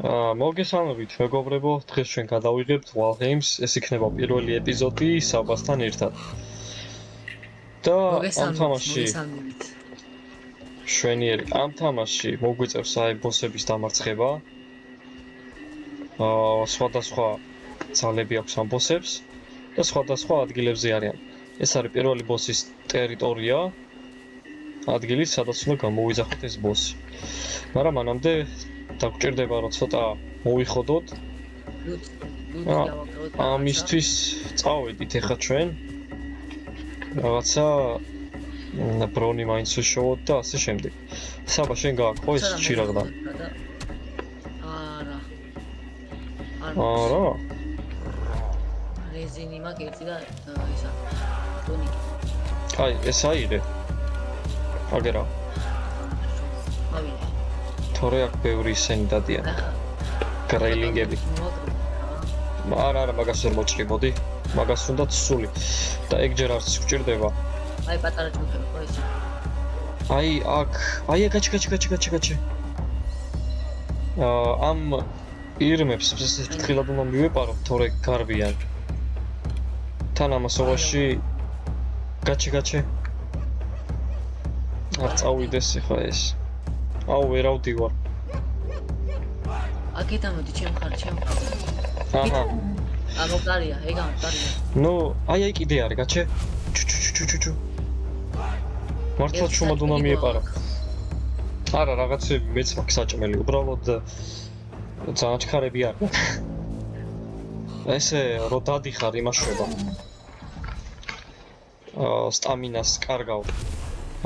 მოგესალმებით მეგობრებო, დღეს ჩვენ გადავიღებთ Valheim-ს, ეს იქნება პირველი ეპიზოდი საბასთან ერთად. და ამ თამაშში შვენიერი, ამ თამაშში მოგვიწევს ბოსების დამარცხება. სხვადასხვა ძალები აქვს ამ ბოსებს და სხვადასხვა ადგილებზე არიან. ეს არის პირველი ბოსის ტერიტორია, ადგილი, სადაც უნდა გამოვიძახოთ ეს ბოსი. მაგრამ მანამდე დაგჭირდება რომ ცოტა მოვიხოდოთ. ამისთვის წავედით ახლა ჩვენ. რაღაცა ბრონი მაინც ვიშოვოთ და ასე შემდეგ. საბა შენ გააქვს ხო ეს ჭირაღდა? არა. რეზინი მაქვს ერთი და ისა ტონიკი. აი, ეს აირე. აგერა. ავიღე. თორე აქ ბევრი ისენი დადიან. გრეილინგები. არა, მაგას ვერ მოჭრიბოდი. მაგას უნდა სული. და ეგ ჯერ არც გვჭირდება. აი პატარა ჯგუფები ხო ეს? აი აქ, გაჩი. ამ ირმებს ეს ფრთხილად უნდა მივეპარო, თორე გარბიან. თან ამასობაში გაჩი. არ წავიდეს ახლა ეს. აუ ვერავდივარ. აქეთა მოდი ჩემ ხარ. აჰა. ამოყარია, ეგ ამოყარია. ნუ, აი კიდე არის, გაჩე. ჩუ. მართლა ჩუმად უნდა მიეპარო. არა, რაღაცები მეც მაქვს საჭმელი, უბრალოდ ძალიან ჩქარები არის. ესე რო დადიხარ იმაშვება. სტამინას კარგავ.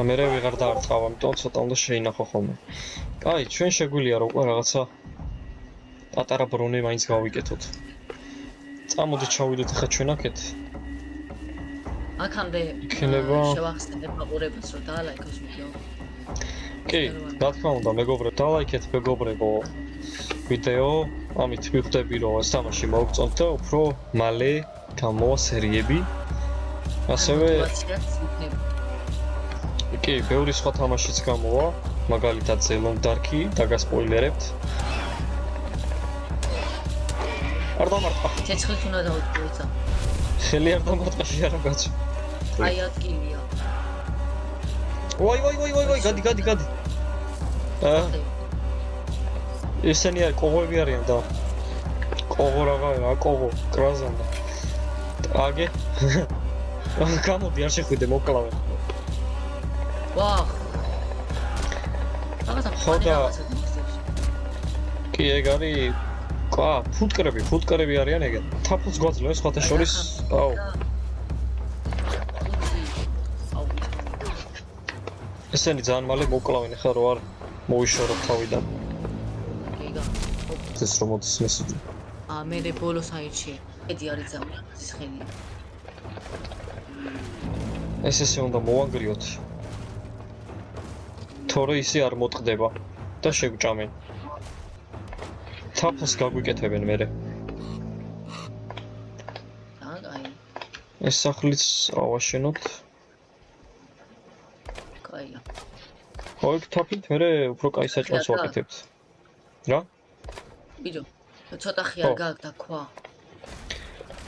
მერე ვეღარ დაარტყავ, ამიტომ ცოტა უნდა შეინახო ხოლმე. აი, ჩვენ შეგვიძლია რომ რაღაცა პატარა ბრონე მაინც გავიკეთოთ. წამოდით ჩავიდეთ ახლა ჩვენ აქეთ. აქამდე შევახსენებ მაყურებელს რომ დაალაიქოს ვიდეო. კი, რა თქმა უნდა, მეგობრებო, დაალაიქეთ მეგობრებო ვიდეო, ამით ვიხვდები რომ ეს თამაში მოგწონთ და უფრო მალე გამოვა სერიები. ასევე კი, ბევრი სხვა თამაშიც გამოვა, მაგალითად Zelon Dark-ი, დაგასპოილერებთ. არ დამარტყა. ცეცხლით უნდა დავუწყო. ხელი არ დამარტყაში არა გაჩი. აი ადგილია. ვაი, გადი. ესენი არ კოღოები არიან და კოღო რა კოღო, კრაზანდა. აგე. გამოდი არ შეხვიდე მოკლავე. ვაჰ. ხოდა კი ეგ არის ფუტკრები არიან ეგ. თაფლს გვაძლევ სხვათა შორის. აუ. ესენი ძალიან მალე მოკლავენ ხა რო არ მოიშოროთ თავიდან. გიგა. ეს რომ მოდის მესიჯი. მე ბოლო საიტში. ედი არის ძალიან ის ხელი. ესე უნდა მოვანგრიოთ. თორე ისე არ მოტყდება და შეგვჭამენ. თაფლს გაგვიკეთებენ მერე. აი. ეს სახლიც ავაშენოთ. კაია. ოიქ თაფლით მერე უფრო კაი საჭმელს ვაკეთებთ. რა? ბიჭო, ცოტა ხიარ გაქვს და ქვა.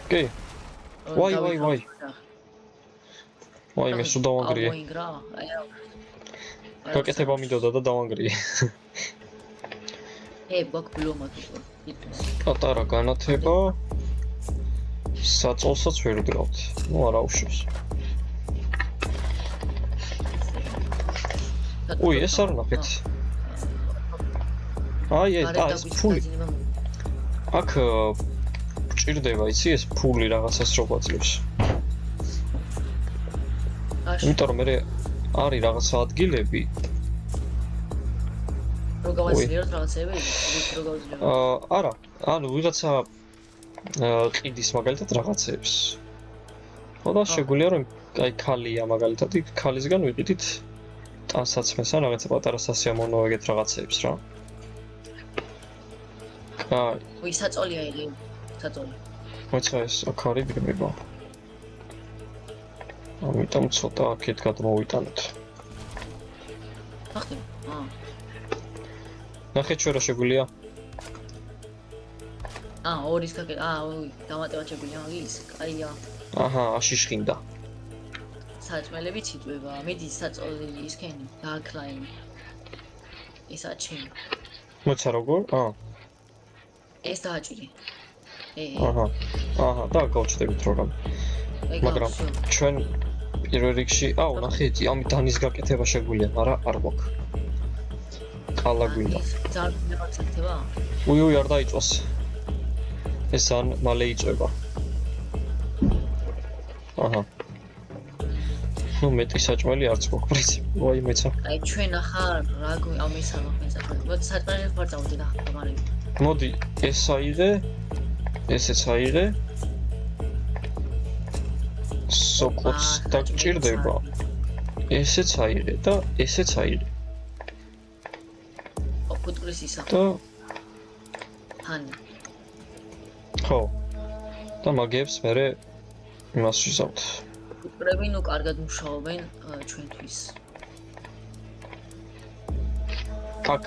კი. ვაი. ვაი, მე სულ დავანგრიე. გაკეთება მინდოდა და დავანგრიე. ბაკბლომა თუ. პატარა განათება. საწოლსაც ვერ ვდგავთ. ნუ არა უშავს. ой, ეს არ ნახეთ. აი, ეს ფული. აქ ჭირდება, იცი, ეს ფული რაღაცას რო გვაძლევს. იმიტომ რომ მე არის რაღაცა ადგილები. რო გავაძლიეროთ რაღაცები? რო გავაძლიეროთ? არა, ანუ ვიღაცა ყიდის მაგალითად რაღაცებს. ხოდა შეგვიძლია რომ აი ქალია მაგალითად, იქ ქალისგან ვიყიდით ტანსაცმელს ან რაღაცა პატარა სასიამოვნო ეგეთ რაღაცებს რა. აი. ой, საწოლია იგი. საწოლი. მოიცა ეს აქ არის გრებება. ამიტომ ცოტა აქეთ გადმოვიტანოთ. ახლა. ნახეთ ჩვენ რა შეგვიძლია. ორის გაკეთე. დამატებაჩებული მაგის. კაია. აჰა, აშიშხინდა. საჭმელები ციტვება. მიდის საწოლილი ისქენი, დააკლაინი. ისა ჩემი. მოიცა როგორ? ეს დააჭირი. აჰა, და გავჩდებით რომ. მაგრამ ჩვენ პირველ რიგში, ნახეთ, ამით დანის გაკეთება შეგვიძლია, მაგრამ არ გვაქვს. ყალა გვინდა. ძალიან მოგწეთება? უი, არ დაიწვას. ეს ან მალე იწვება. აჰა. ნუ მეტი საჭმელი არც გვაქვს პრინციპი. ვაი მეცა. აი ჩვენ ახლა რა ამისალა მეცაჭმელი. მოდი საჭმელი ხარ წავდი და ხმარი. მოდი, ეს აიღე. ესეც აიღე. სოკოც დაგჭირდება. ესეც აიღე და ესეც აიღე. ფუტკრის ისა. და ჰანი. ხო. და მაგებს მე იმას ვიზავთ. ფუტკრები ნუ კარგად მუშაობენ ჩვენთვის. აქ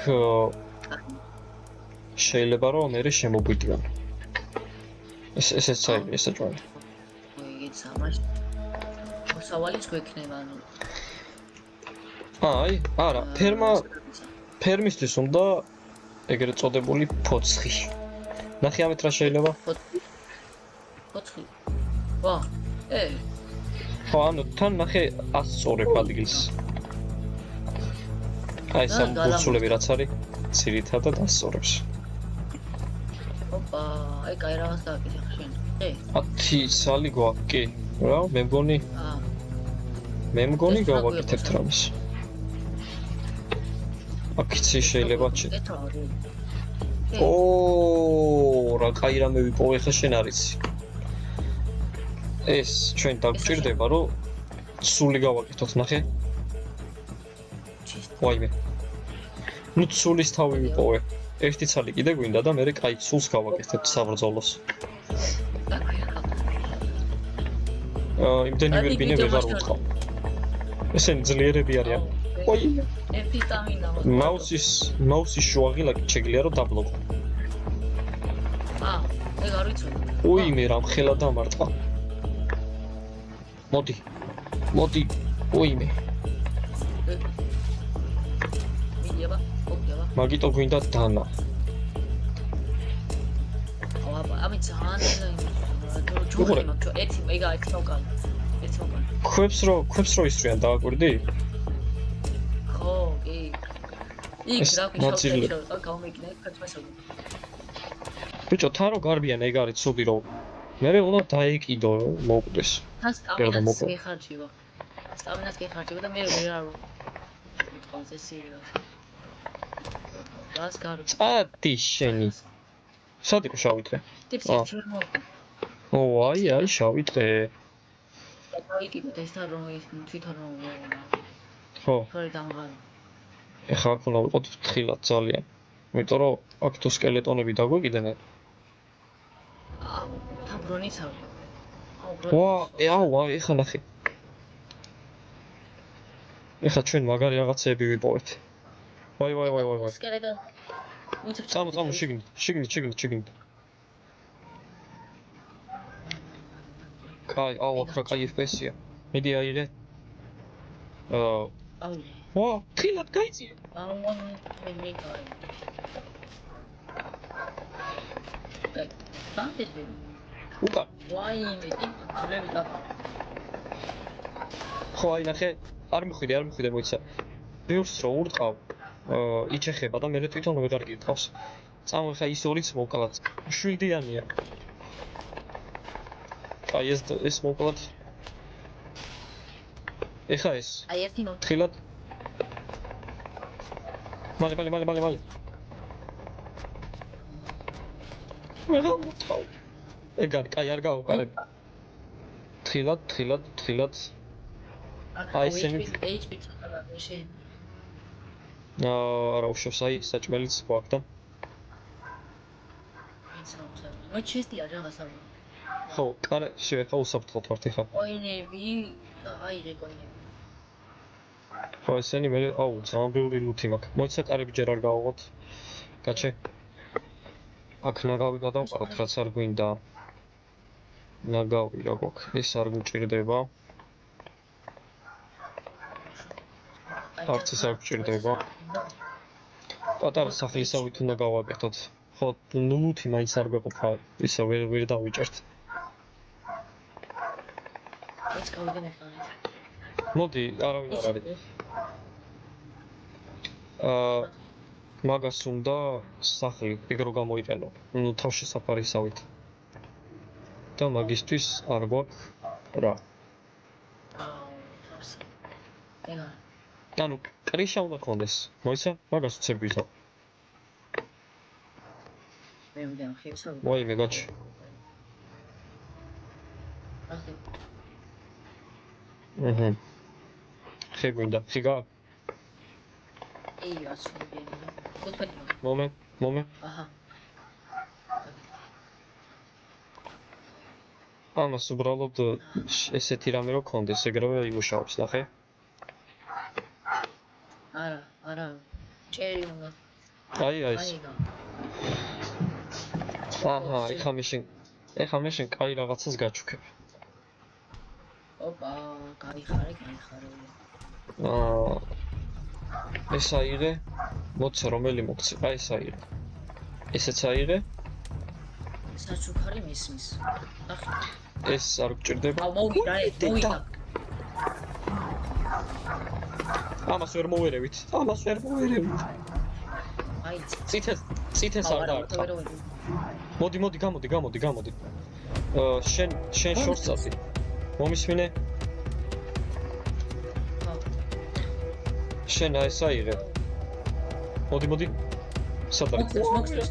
შეიძლება რომ მე შემოგვიდგან. ესეც აიღე, ესეც აიღე. იგეცა მაშინ. მოსავალიც გვექნება ანუ. არა, ფერმისთვის უნდა ეგრეთ წოდებული ფოცხი. ნახე ამით რა შეიძლება? ფოცხი. ვა, ხო, ანუ თან ნახე ასწორებ ადგილს. აი სამ ბურცულები რაც არის, ძირითადად ასწორებს. ოპა, აი კაი რაღაც გააკეთე შენ. 10 სალი გვაქვს, კი. რა, მე მგონი გავაკეთებთ რამეს. აქცი შეიძლება ჩე. რა კაი რამე ვიპოვე ხა შენ არიცი. ეს ჩვენ დაგჭირდება რომ სული გავაკეთოთ, ნახე. ვაიმე. ნუ სულის თავი ვიპოვე. ერთი ცალი კიდე გვინდა და მე კაი სულს გავაკეთებთ საბრძოლოს. იმდენი ვერბინე ვეღარ ვუთხავ. ესენი ძლიერები არიან. ვაიმე. მაუსის შუაღილაკი შეგიძლია რომ დაბლოკო. ეგ არ ვიცოდი. უიმე რა მხელა დამარტყა. მოდი. უიმე. მიდიება. მაგიტო გვინდა დანა. ამი ძალიან ჯოხი მაქვს. ერთი მოკალი. ქვებს რო ისრიან დააკვირდი? ხო, კი. იქ რა ქვია, გამიგნა ქართმასალო. ბიჭო, თან რო გარბიან ეგ არის ცუდი რომ მე უნდა დაეკიდო მოკვდეს. თან სტამინას გეხარჯება. და მე ვერ არ ვიტყავს ეს სერიალს. რას გარო? წადი შენი. სად იყო შავი დღე? აი შავი დღე. დაიკიდეთ ეს რომ ის თვითონ რომ ხო. ხარ დამღალი. ეხლა აქ უნდა ვიყოთ ფრთხილად ძალიან. იმიტომ რომ აქ თუ სკელეტონები დაგვეკიდნენ. თაბრონიცავი. ეხლა ნახე. ეხლა ჩვენ მაგარი რაღაცეები ვიპოვეთ. ვაი. სკელეტონ. წამო შიგნით. კაი, აქ რა კაი FPS-ია. მიდი აიღე. თილად გაიწია. მე კაი. ბანტები. უკა. ვაიმე, ძვლები და. ხო, აი ნახე, არ მიხვიდე მოიცა. ბევრს რო ურტყავ, იჩეხება და მე თვითონ ვეღარ გიტყავს. წამო ხა ის ორიც მოკლად. შვიდიანია. აი ეს მოკლად. ეხა ეს. აი ერთი ნო. ხილად. მალე. ვეღარ მოწყავ. ეგარ, კაი არ გავუყარებ. ხილად. აი ესენი. არა უშავს აი საჭმელიც გვაქვს და. მე ჩესტია რაღაცა. ხო, კარე, შევეხა უსაფრთხოდ ვართ ეხლა. კოინები, აიღე კოინები. ხო, ესენი მე ძალიან ბევრი ლუთი მაქვს. მოიცა კარები ჯერ არ გავაღოთ. გაჩე. აქ ნაგავი გადავყავთ, რაც არ გვინდა. ნაგავი რა გვაქვს? ეს არ გვჭირდება. არც ეს არ გვჭირდება. პატარა სახლისავით უნდა გავაკეთოთ. ხო, ნუთი მაინც არ გვეყოფა, ისე ვერ დავიჭერთ. ეს გავიგენ ახლა. მოდი, არავინ არ არის. მაგას უნდა სახლი ეგრო გამოიყენო. ნუ თავშესაფარისავით. და მაგისტვის არ გვაქვს რა. ეგა. ანუ კრიშა უნდა კონდეს. მოიცა? მაგას უცებ ვიზო. მე უნდა ხევსო. მოი მეგაჩი. ახლა. ხე გვინდა, ხიგა? ეი, ასწორებია. მომე. აჰა. ამას უბრალოდ ესეთი რამე რო კონდეს, ეგრევე იმუშავებს, ნახე? არა. ჭერი უნდა. აი ეს. აჰა, ეხლა მე შენ კაი რაღაცას გაჩუქებ. ოპა, გაიხარე. ეს აიღე. მოცა რომელი მოგცე? აი ეს აიღე. ესეც აიღე. საჩუქარი მისმის. ახლა ეს არ გჭირდება. მოვიდა. ამას ვერ მოვერევით. აი, წითელს არ დაარტყა. მოდი, გამოდი. შენ შორს წავდი. მომისმინე? შენ აი ეს აიღე. მოდი. სად არის? მოგწეს.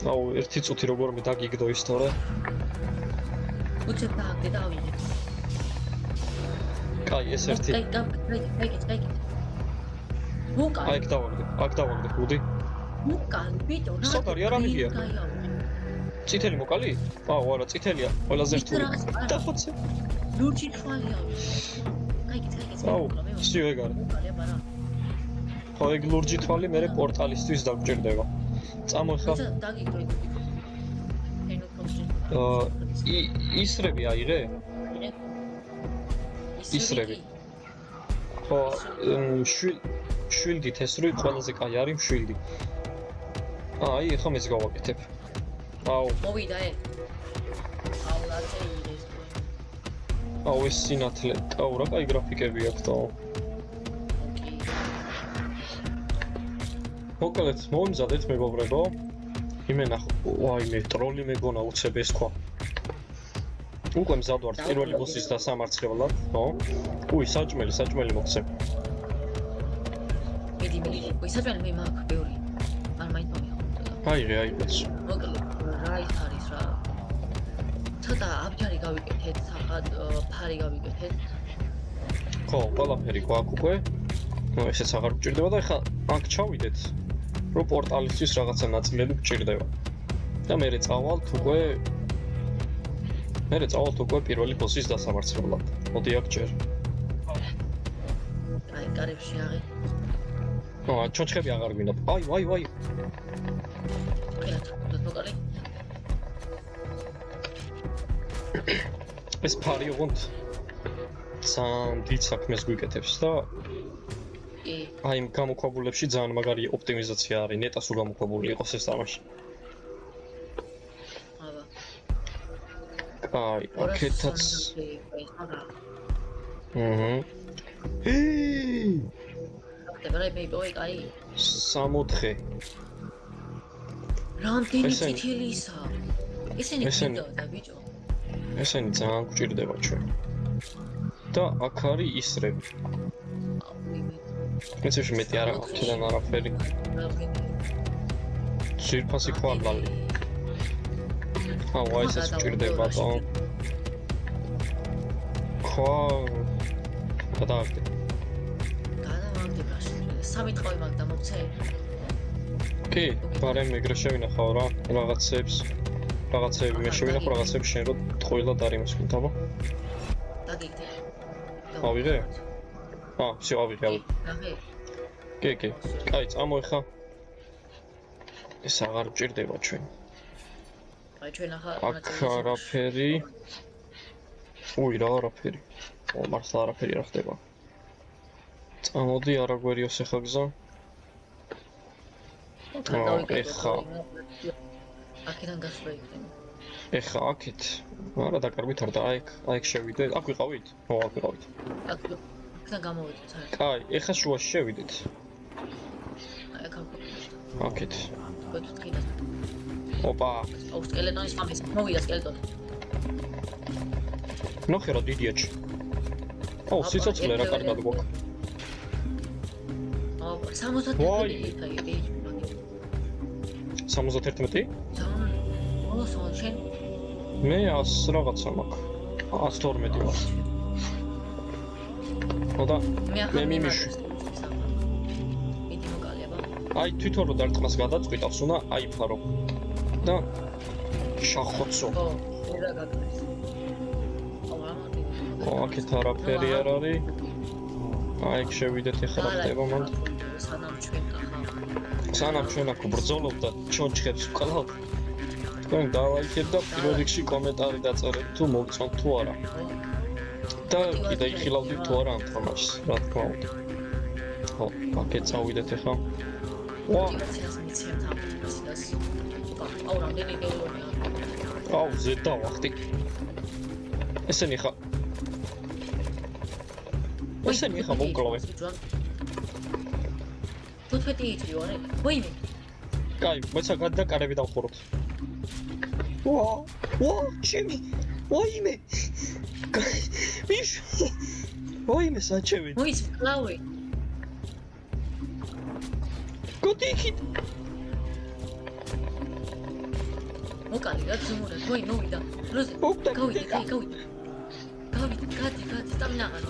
აუ, ერთი წუთი როგორმე დაგიგდო ის თორე. უცებ დავიღე. კაი, ეს ერთი. კაი. მოკა. აქ დავაგდე, მოდი. მოკა, ბიტო, რა. სად არის, არა მიგია? წითელი მოკალი? აუ, არა, წითელია, ყველაზე რთული. დახოცე. ლურჯი თვალია. კაი. აუ, სიო ეგ არის. ხო, ეგ ლურჯი თვალი მე პორტალისთვის დაგჭირდება. წამოხა. დაგიგდო. ისრები აიღე? ისრები. ხო, შვილდით ეს როი ყველაზე კაი არის მშვილდი. აი, ეხლა მეც გავაკეთებ. აუ. მოვიდა ეგ. აუ, რა წეირეს. აუ, ეს სინათლე. აუ, რა კაი გრაფიკები აქვს და. მოკლედ, მომზადეთ მეგობრებო. იმენა, ვაიმე, ტროლი მეგონა უცებ ეს თქვა. უკვე მზად ვარ პირველი ბოსის დასამარცხებლად, ხო? უი, საჭმელი მოგცემ. მიდი. უი, საჭმელი მე მაქვს ბევრი. არ მაინც მომიახო. აიღე. მოკლედ, რა არის რა. ცოტა აბჯარი გავიკეთეთ, სახად ფარი გავიკეთეთ. ხო, ყველაფერი გვაქვს უკვე. ნუ ესეც აღარ გჭირდება და ეხლა აქ ჩავიდეთ. რო პორტალისთვის რაღაცა ნაწილები გჭირდება. და მერე წავალთ უკვე პირველი ბოსის დასამარცხებლად. მოდი აქ ჯერ. აი, კარებში აღი. ნუ, ჩოჩხები აღარ გვინდა. აი. მოკალი. ეს ფარი უღონთ ძალიან დიდ საქმეს გვიკეთებს და აი იმ გამოქვაბულებში ძალიან მაგარი ოპტიმიზაცია არის, ნეტას უგამოქვაბული იყოს ეს თამაში. აი, აქეთაც. დაბალე მეიპოვე კაი. 64. რამდენი წითელისა? ესენი კიდო და ბიჭო. ესენი ძალიან გვჭირდება ჩვენ. და აქ არის ისრები. მეცეში მეტი არ აქვს თან არაფერი. ძირფასი ხვარლალი. აუ, ესეც გვჭირდება და. ხო. გადავაგდე. სამი ტყავი მაგ დამოგცე? კი, ბარემ ეგრე შევინახავ რა, რაღაცები მე შევინახო, რაღაცები შენ რო ტყუილად არ იმას გინდაბა? დაგიგდე. ავიღე? ვსიო, ავიღე. კი. კაი, წამოეხა. ეს აღარ გჭირდება ჩვენ. აი ჩვენ ახლა აქ არაფერი. უი, რა არაფერი. მართლა არაფერი არ ხდება. წამოდი, არა გვერიოს ეხა გზა. ეხა აქედან გასვლა იქნება. ეხა აქეთ. არა დაკარგვით არ და აი აქ შევიდეთ. აქ ვიყავით? ო, აქ ვიყავით. აქედან გამოვიდეთ საერთოდ. კაი, ეხა შუაში შევიდეთ. აი აქ ავყავთ. აქეთ. გეთქვით. ოპა. აუ სკელეტონის ხამის. მოვიდა სკელეტონი. ნახე რა დიდიაჩი. ო, სიცოცხლე რა კარგად გვაქვს. აუ 71 აი 71? ო, შენ მე 100 რაღაცა მაქვს. 112 მაქვს. ოდა მე მიმიშვი. მიდი მოკალიაბა. აი თვითონ რო დარტყმას გადაწყვიტავს, უნდა აიფარო. და შახოცო. ო, ერა გაგდეს. აუ რა მოდი. ო, აქეთ არაფერი არ არის. აი ეგ შევიდეთ ეხლა რა ხდება მან. სანამ ჩვენ აქ ვბრძოლობთ და ჩონჩხებს ვკლავთ. თქვენ დავაიქეთ და პირველ რიგში კომენტარი დაწერეთ თუ მოგწონთ თუ არა. და კიდე იხილავდით თუ არა ამ თამაშს, რა თქმა უნდა. ხო, აქეთ წავიდეთ ეხლა. ვა, აუ რამდენი დეულონია. აუ ზედ დავახტი. ესენი ხა ესენი ხა მოგკლავე. 15 იწვიო, არა? ვაიმე. კაი, მოიცა გადაკარები დავხუროთ. ვა, ჩემი. ვაიმე. ვიშ. ვაიმე საჩევი. მოიც კლავე. გოდიქით. მოკალი რა ზმურა, თოი მოვიდა. როზე. გავიდე, გავიდე. გადი, სტამინა აღარ.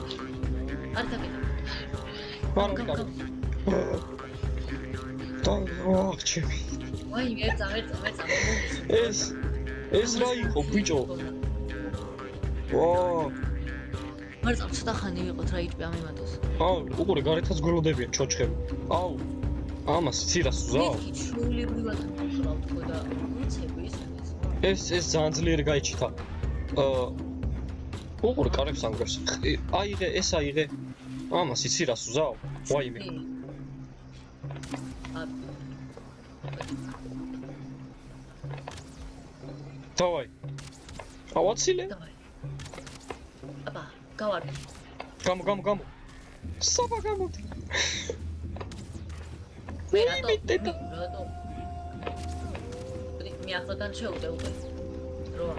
არ დაგედა. ვარ. ჩემი. ვაიმე, ერცა. ეს რა იყო, ბიჭო? ვა. მარწამ ცოტა ხანი ვიყოთ რა იჭვი ამ იმატოს. აუ, უყურე გარეთაც გველოდებიან ჩოჩხები. აუ. ამას ცირას უზავ. შულებრივად ვიყავ თქო და უცები ის. ეს ძალიან ძლიერ გაიჩიტა. უყურე კარებს ამგებს. აიღე, ეს აიღე. ამას ცირას უზავ. ვაიმე. დავაი. ავაცილე? დავაი. აბა, გავარდი. გამო. საბა გამოდი. მე რატო? მე ახლოდან შევდე უკვე. როა.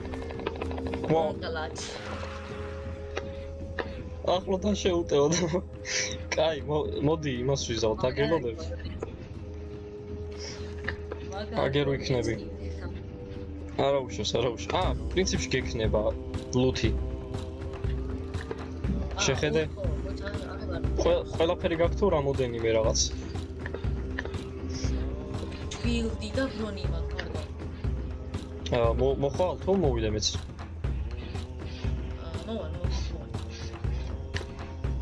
ვა. კალაჩ. ახლოდან შევუტეო და კაი, მოდი იმას ვიზავთ, აგელოდებ. აგერ ვიქნები. არა უშავს. პრინციპში გექნება ლუთი. შეხედე? ყველაფერი გაქვს თუ რამოდენიმე რაღაც? ჩვილდი და ბრონი მაქვს კარგად. მოხვალ თუ მოვიდე მეც? მოვა.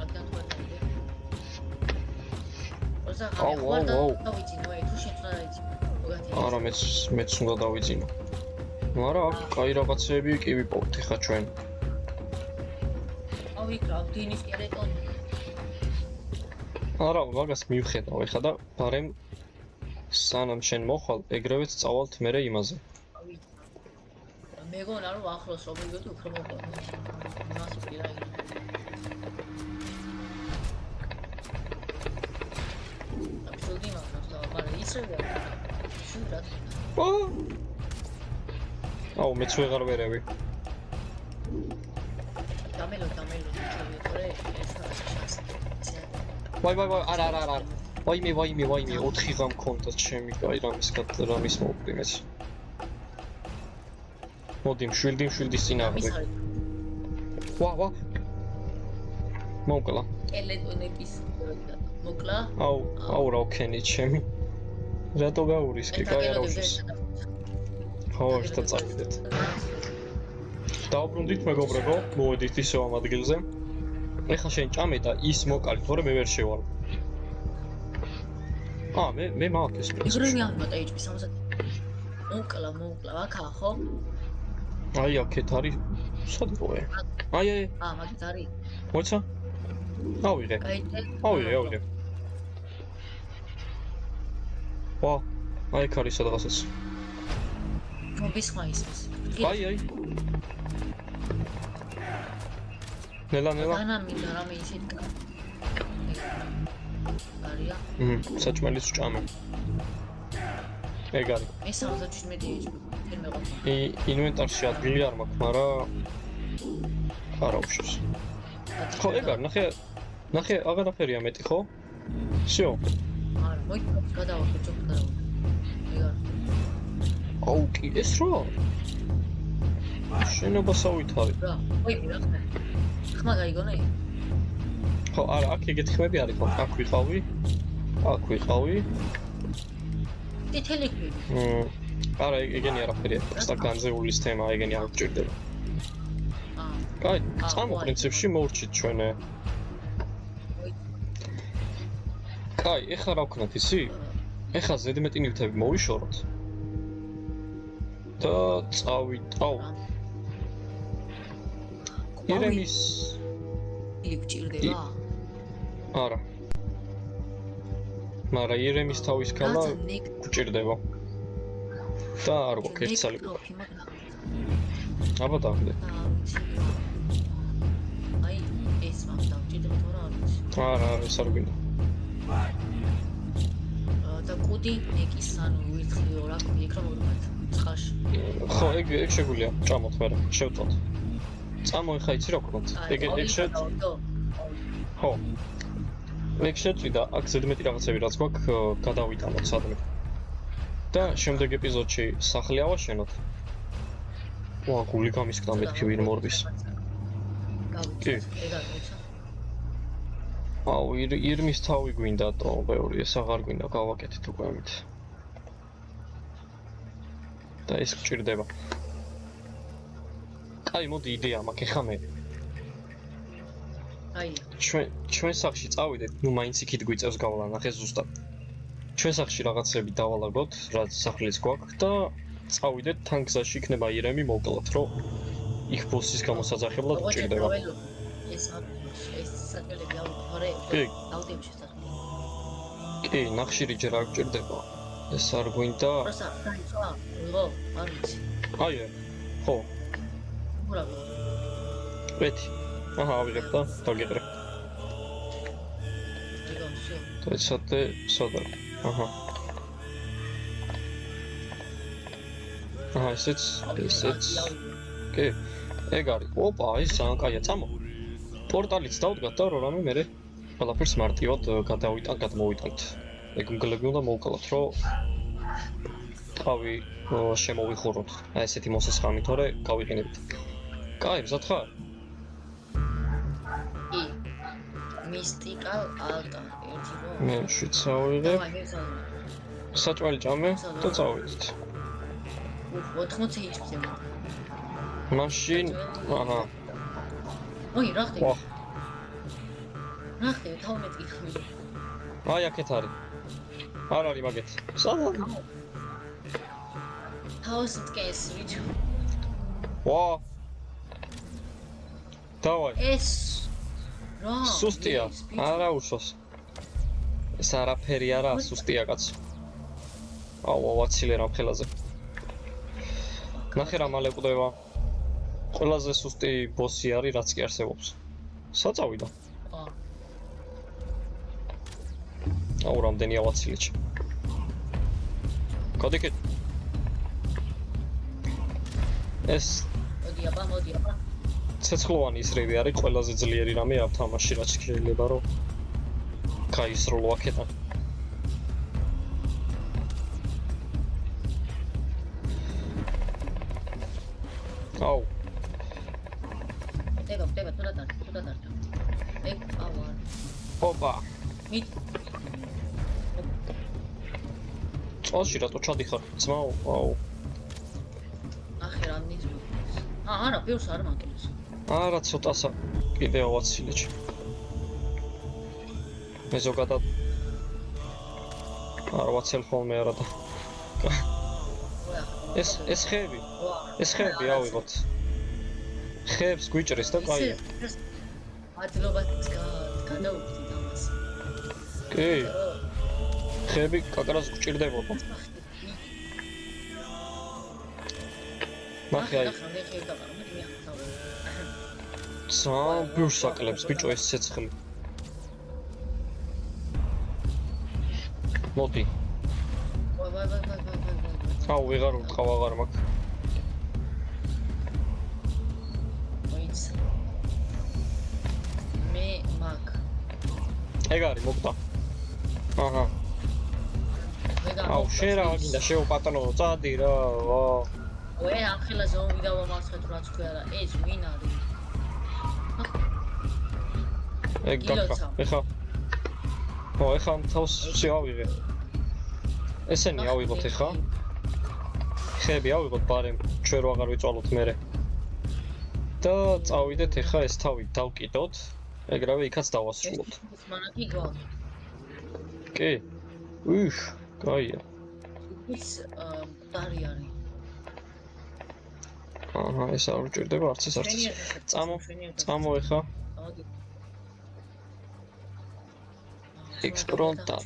აგან თქვენ. ოზა ხარ დავიძინო, თუ შეჭრა იცი. არა, მეც უნდა დავიძინო. არა, კაი რაღაცები კი ვიპოვთ ხა ჩვენ. ავიკრავ დინის სკელეტონი. არა, მაგას მივხედავ ეხა და ბარემ სანამ შენ მოხვალ, ეგრევე წავალთ მერე იმაზე. მეგონა რომ ახლოს რომ მივიდეთ უფრო მოყვა. მას პირა იგი. აბსოლუტი მაგას და მაგრამ ისევე შურათ. აუ, მეც ვეღარ ვერევი. დამელო, ჩავიეთორე ეს შანსი. ვაი, არა. ვაიმე, 4 ღამ მქონდა ჩემი, კაი რამის მოვკვდი მეც. მოდი, მშვილდის წინააღმდეგ. ვა. მოკლა. სკელეტონების მოკლა. აუ, რა ოქენი ჩემი. რატო გაურისკი, კაი არა უშავს. ხო, ერთად წავიდეთ. დავბრუნდით მეგობრებო, მოვედით ისევ ამ ადგილზე. ეხლა შენ ჭამე და ის მოკალი, თორე მე ვერ შევალ. მე მაქვს ეს პრინციპი. იგრევი ამოტა HP 60. მოკლა, აქაა ხო? აი აქეთ არის. სად იყო? აი. მაგით არის. მოიცა? ავიღე. ავიღე. ვა, აი ქარი სადღაცაც. მომის ხმა ისმის. აი. ნელა. განა მინდა რამე ისეთ არია. საჭმელის ჭამე. ეგ არის. მე 77 HP ფერმე ყოფნა. ინვენტარში ადგილი არ მაქვს, მაგრამ არა უშავს. ხო, ეგ არის, ნახე, აღარაფერია მეტი, ხო? всё. არა, მოიწყო გადავახო ჯოქდა. ეგ არის. აუ, კი ეს რა? შენობა სავითარი. რა, მოიყვი რა ხმა. ხმა გაიგონე? ხო, არა, აქ ეგეთი ხმები არის, ხო? აქ ვიყავი. თითელი ხმები. არა, ეგენი არაფერია. просто განზეულის თემა ეგენი არ გჭირდება. კაი, წამო პრინციპში მოურჩით ჩვენე. კაი, ეხლა რა ვქნათ ისი? ეხლა ზედმეტი ნივთები მოვიშოროთ. და წავით. აუ. ირემის იქ ჭირდება? არა. მაგრამ ირემის თავის გალა გჭირდება. და არ გვაქვს ერთი სალი. აბა დავხდე. აი, ეს მაგ დავჭირდება თუ რა არის? არა, ეს არ გვინდა. და კუდი ნეკის ანუ ვირთხიო რა იქ რა მოვიდეთ ცხაში. ხო, ეგ შეგვიძლია ჭამოთ მერე, შევწოთ. წამო ეხა იცი რა ვქნათ? ეგ ხო. ეგ შეწვიდა, აქ ზედმეტი რაღაცები რაც გვაქვს გადავიტანოთ სადმე. და შემდეგ ეპიზოდში სახლი ავაშენოთ. ვა, გული გამისკდა მეთქი ვინ მორბის. კი. ეგ არის. აუ, ირმის თავი გვინდა თო, ბევრი ეს აღარ გვინდა, გავაკეთეთ უკვე ამით. და ეს გჭირდება. კაი, მოდი იდეა მაქვს ეხა მე. აი, ჩვენ სახლში წავიდეთ, ნუ მაინც იქით გვიწევს გავლა, ნახე ზუსტად. ჩვენ სახლში რაღაცები დავალაგოთ, რაც სახლის გვაქვს და წავიდეთ თან გზაში იქნება ირემი მოვკლათ, რომ იქ ბოსის გამოსაძახებლად გჭირდება. ეს საკელები ავიღე, დავდებ შესაძლოა. კი, ნახშირი ჯერ არ გჭირდება. ეს არ გვინდა. პროსა, დაიწყო, ვიღო, არ ვიცი. აი, ხო. უბრალოდ. პეთი. აჰა, ავიღებ და დაგიყრე. ეგა всё. დაიცადე, სადა. აჰა. აჰა, ესეც. კი. ეგ არის. ოპა, ეს ძალიან კაია, წამო. პორტალიც დავდგათ და რამე მე ყველაფერს მარტივად გადმოვიტანთ. ეგ მგლები უნდა მოვკლოთ, რომ თავი შემოვიხუროთ. აი ესეთი მოსასხამი თორე გავიყენებთ. კაი, მზად ხარ? კი. მისტიკალ ალტა, ერთი რო. მე შევავიღებ. საჭმელი ჭამე და წავიდეთ. 80 HP-ზე. მაშინ, აჰა. ой, რა ხდება? ვახ. რა ხდება? თავმეტი ხმი. აი აქეთ არის. არ არის მაგეთ. სადაა? თავს მткეს ვიჯო. ვა. დავაი. ეს რა? სუსტია. არა უშავს. ეს არაფერი არა, სუსტია კაცო. აუ, ვაცილე რა ხელაზე. ნახე რა მალე ყვდება. ყველაზე სუსტი ბოსი არის, რაც კი არსებობს. საწავიდა. აუ, რამდენია ვაცილეჩი. გადიკეთ. ეს მოდი აბა. ცეცხლოვანი ისრევი არის, ყველაზე ძლიერი რამე ამ თამაში, რაც შეიძლება რომ გაისროლო აქედან. აუ. ხდება, თუ და. ეგ ავა. ოპა. წელში რატო ჩადიხარ? ძმაო, აუ. ახე რა ნიშნავს? არა, პირს არ მაკეთებს. არა, ცოტასა კიდევ ავაცილეჩი. მე ზოგადად არ ვაცელ ხოლმე არა და ეს ხეები ავიღოთ. ხეებს გვიჭრის და კაია. მადლობას გადაუხდით ამას. კი. ხეები კაკრას გვჭირდებოდა. ნახე აი. სამ ბიურს აკლებს ბიჭო ეს ცეცხლი. მოდი. აუ ვეღარ ვტყავ აღარ მაქვს. მე მაგ. ეგ არის მოკდა. აჰა. აუ შენ რა გინდა შეუპატონო წადი რა. ვე ახლა ზომი დავამარცხეთ რაც ქვია და ეს ვინ არის? ეგ გახა. ეხა თავს შევავიღე. ესენი ავიღოთ ეხა. ხეები ავიღოთ ბარემ ჩვენ რო აღარ ვიწვალოთ მერე. და წავიდეთ ეხა ეს თავი დავკიდოთ. ეგრავე იქაც დავასრულოთ. მანაკი გვაქვს. კი. უх, კაია. ის დარი არის. აჰა, ეს არ უჭირდება არც ეს არც. წამო ეხა. ექსპრონტა.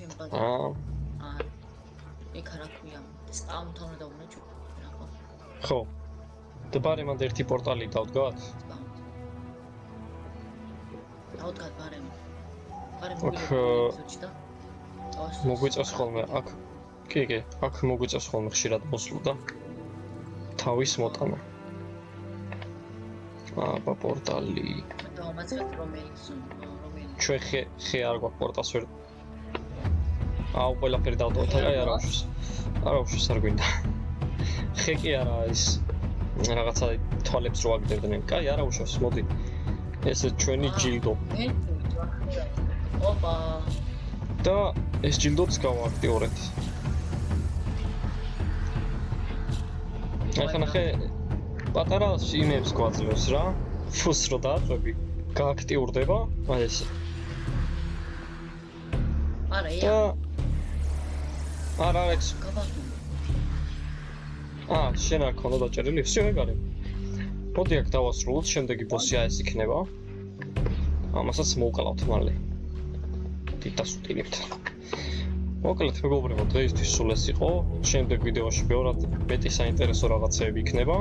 იქ რა ქვია? სტაუნთონ და უნდა ჩუ. ხო. და ბარემად ერთი პორტალი დავდგათ? დავდგათ ბარემ. მოგვიწევს ხოლმე აქ. კი, აქ მოგვიწევს ხოლმე ხშირად მოსვლა და თავის მოტანა. აბა პორტალი. დავამაცხეთ რომელიც. ჩვენ ხე არ გვაქვს პორტალს ვერ. აუ ყველაფერი დავდოთ, აი არა უშვის არ გვინდა. ხე კი არა ის რაღაცა თვალებს რო აგდებდნენ. კაი არა უშავს, მოდი. ეს ჩვენი ჯილდო. ოპა. და ეს ჯილდოც გავაქტიურეთ. ახლა ნახე პატარა იმებს გვაძლევს რა. ფუს რო დააწვევი, გააქტიურდება, აი ეს. არა ეს შენ არ ქონდა დაჭერილი? всё ეგ არის. მოდი აქ დავასრულოთ, შემდეგი ბოსი ეს იქნება. ამასაც მოვკლავთ მალე. დიტასუტინებთ. მოკლედ მეგობრებო, დღეისთვის სულ ეს იყო. შემდეგ ვიდეოში ბევრად მეტი საინტერესო რაღაცები იქნება.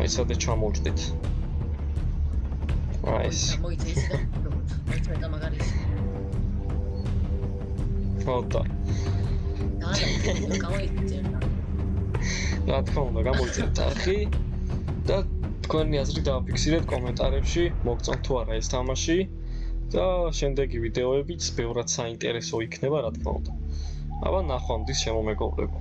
აი სადე ჩამოვჭდით. აი ეს. მოიწეს და მოიწეს და მაგარი. ხოდა. გამოიწერდა. რა თქმა უნდა, გამოიწერდა არხი და თქვენი აზრი დააფიქსირეთ კომენტარებში, მოგწონთ თუ არა ეს თამაში და შემდეგი ვიდეოებიც ბევრად საინტერესო იქნება, რა თქმა უნდა. აბა ნახვამდის შემომეგობრებო.